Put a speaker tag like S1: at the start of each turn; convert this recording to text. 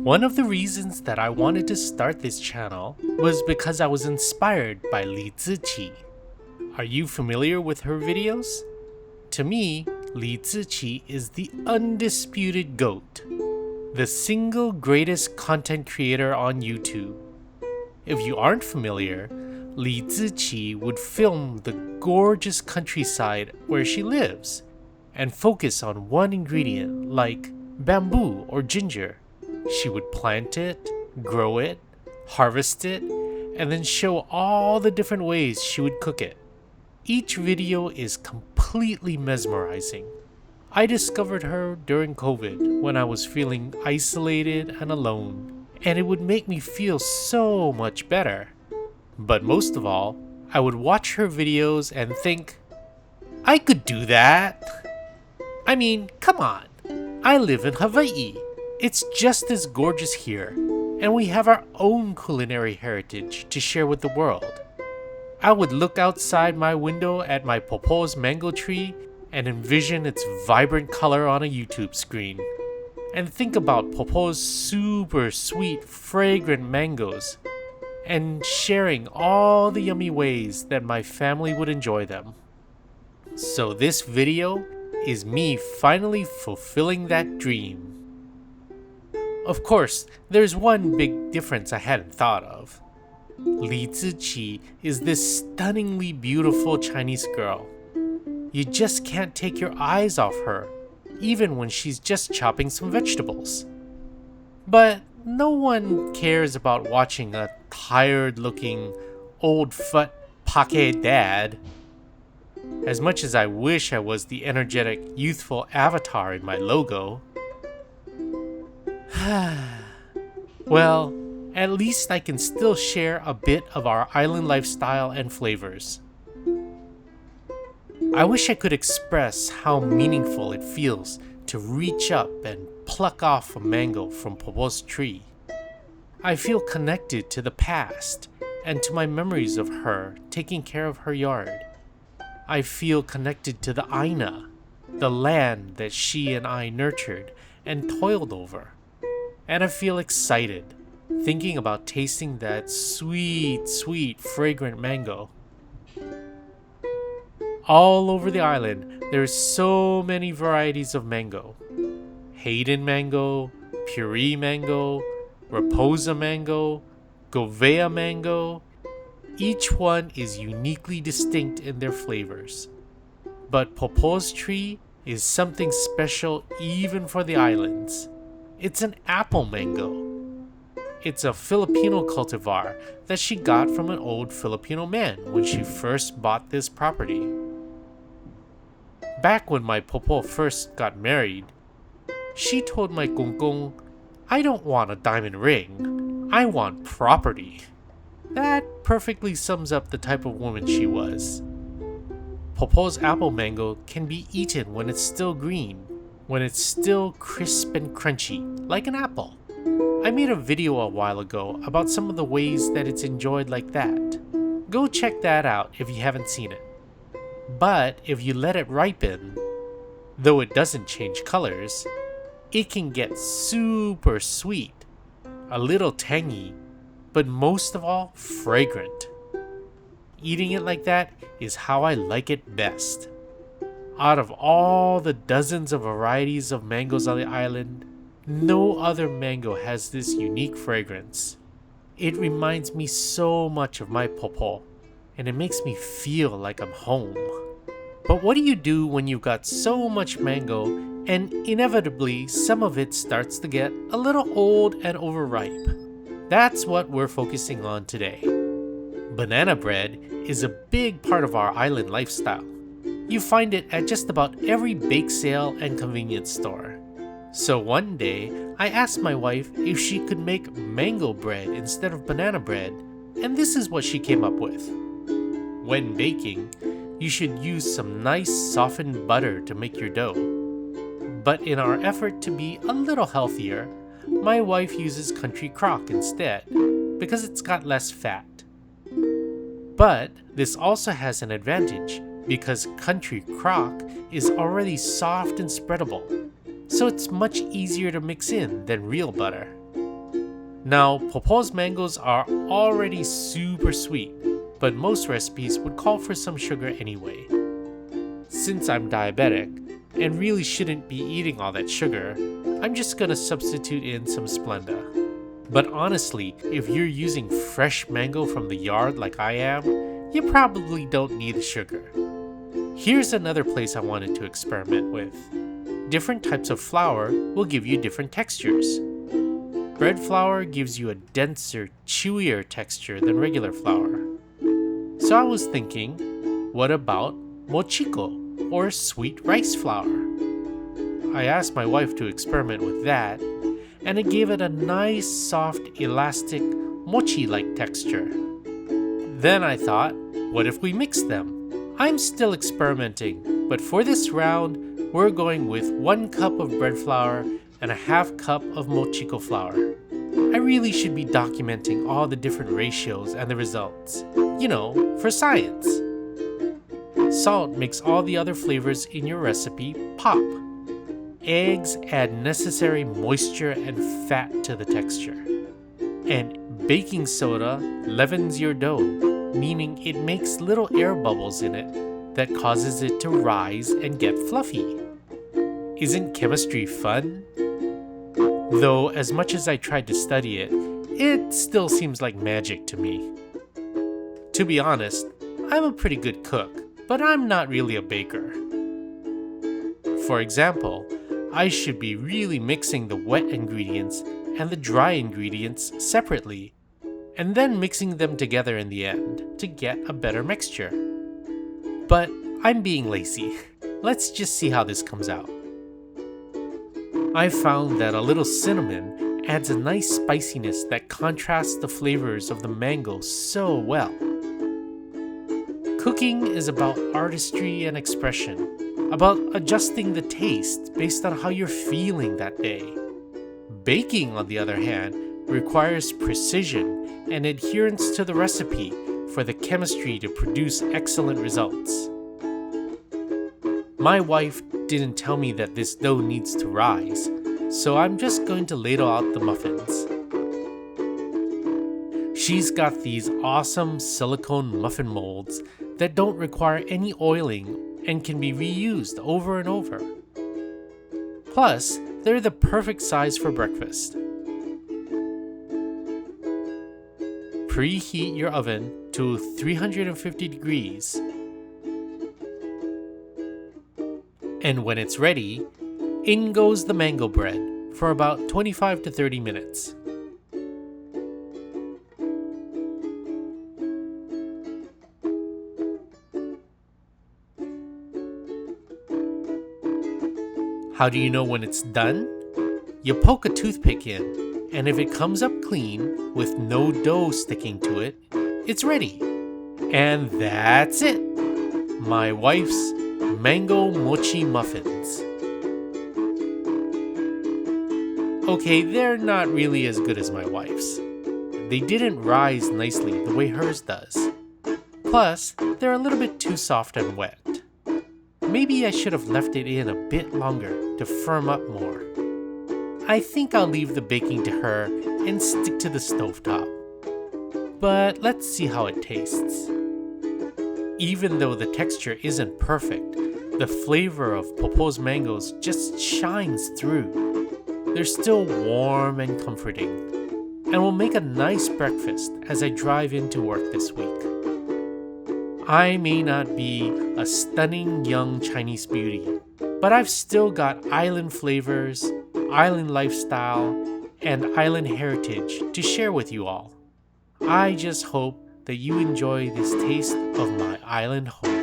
S1: One of the reasons that I wanted to start this channel was because I was inspired by Li Ziqi. Are you familiar with her videos? To me, Li Ziqi is the undisputed GOAT, the single greatest content creator on YouTube. If you aren't familiar, Li Ziqi would film the gorgeous countryside where she lives and focus on one ingredient like bamboo or ginger. She would plant it, grow it, harvest it, and then show all the different ways she would cook it. Each video is completely mesmerizing. I discovered her during COVID when I was feeling isolated and alone, and it would make me feel so much better. But most of all, I would watch her videos and think, I could do that. I mean, come on. I live in Hawaii. It's just as gorgeous here, and we have our own culinary heritage to share with the world. I would look outside my window at my popo's mango tree and envision its vibrant color on a YouTube screen, and think about popo's super sweet, fragrant mangoes, and sharing all the yummy ways that my family would enjoy them. So this video is me finally fulfilling that dream. Of course, there's one big difference I hadn't thought of. Li Ziqi is this stunningly beautiful Chinese girl. You just can't take your eyes off her, even when she's just chopping some vegetables. But no one cares about watching a tired-looking, old-foot pake dad. As much as I wish I was the energetic, youthful avatar in my logo. Well, at least I can still share a bit of our island lifestyle and flavors. I wish I could express how meaningful it feels to reach up and pluck off a mango from Popo's tree. I feel connected to the past and to my memories of her taking care of her yard. I feel connected to the Aina, the land that she and I nurtured and toiled over. And I feel excited, thinking about tasting that sweet, sweet, fragrant mango. All over the island, there's so many varieties of mango. Hayden mango, puree mango, Raposa mango, Govea mango. Each one is uniquely distinct in their flavors. But Popo's tree is something special even for the islands. It's an apple mango. It's a Filipino cultivar that she got from an old Filipino man when she first bought this property. Back when my Popo first got married, she told my kungkung, I don't want a diamond ring, I want property. That perfectly sums up the type of woman she was. Popo's apple mango can be eaten when it's still green, when it's still crisp and crunchy, like an apple. I made a video a while ago about some of the ways that it's enjoyed like that. Go check that out if you haven't seen it. But if you let it ripen, though it doesn't change colors, it can get super sweet, a little tangy, but most of all, fragrant. Eating it like that is how I like it best. Out of all the dozens of varieties of mangoes on the island, no other mango has this unique fragrance. It reminds me so much of my Popo, and it makes me feel like I'm home. But what do you do when you've got so much mango and inevitably some of it starts to get a little old and overripe? That's what we're focusing on today. Banana bread is a big part of our island lifestyle. You find it at just about every bake sale and convenience store. So one day, I asked my wife if she could make mango bread instead of banana bread, and this is what she came up with. When baking, you should use some nice softened butter to make your dough. But in our effort to be a little healthier, my wife uses country crock instead, because it's got less fat. But this also has an advantage, because country crock is already soft and spreadable, so it's much easier to mix in than real butter. Now, Popo's mangoes are already super sweet, but most recipes would call for some sugar anyway. Since I'm diabetic and really shouldn't be eating all that sugar, I'm just gonna substitute in some Splenda. But honestly, if you're using fresh mango from the yard like I am, you probably don't need the sugar. Here's another place I wanted to experiment with. Different types of flour will give you different textures. Bread flour gives you a denser, chewier texture than regular flour. So I was thinking, what about Mochiko, or sweet rice flour? I asked my wife to experiment with that, and it gave it a nice, soft, elastic, mochi-like texture. Then I thought, what if we mix them? I'm still experimenting, but for this round, we're going with 1 cup of bread flour and a half cup of Mochiko flour. I really should be documenting all the different ratios and the results. You know, for science. Salt makes all the other flavors in your recipe pop. Eggs add necessary moisture and fat to the texture. And baking soda leavens your dough, meaning it makes little air bubbles in it that causes it to rise and get fluffy. Isn't chemistry fun? Though, as much as I tried to study it, it still seems like magic to me. To be honest, I'm a pretty good cook, but I'm not really a baker. For example, I should be really mixing the wet ingredients and the dry ingredients separately, and then mixing them together in the end to get a better mixture. But I'm being lazy. Let's just see how this comes out. I found that a little cinnamon adds a nice spiciness that contrasts the flavors of the mango so well. Cooking is about artistry and expression, about adjusting the taste based on how you're feeling that day. Baking, on the other hand, requires precision and adherence to the recipe for the chemistry to produce excellent results. My wife didn't tell me that this dough needs to rise, so I'm just going to ladle out the muffins. She's got these awesome silicone muffin molds that don't require any oiling and can be reused over and over. Plus, they're the perfect size for breakfast. Preheat your oven to 350 degrees. And when it's ready, in goes the mango bread for about 25 to 30 minutes. How do you know when it's done? You poke a toothpick in, and if it comes up clean with no dough sticking to it, it's ready. And that's it! My wife's mango mochi muffins. Okay, they're not really as good as my wife's. They didn't rise nicely the way hers does. Plus, they're a little bit too soft and wet. Maybe I should have left it in a bit longer to firm up more. I think I'll leave the baking to her and stick to the stovetop. But let's see how it tastes. Even though the texture isn't perfect, the flavor of Popo's mangoes just shines through. They're still warm and comforting, and will make a nice breakfast as I drive into work this week. I may not be a stunning young Chinese beauty, but I've still got island flavors, island lifestyle, and island heritage to share with you all. I just hope that you enjoy this taste of my island home.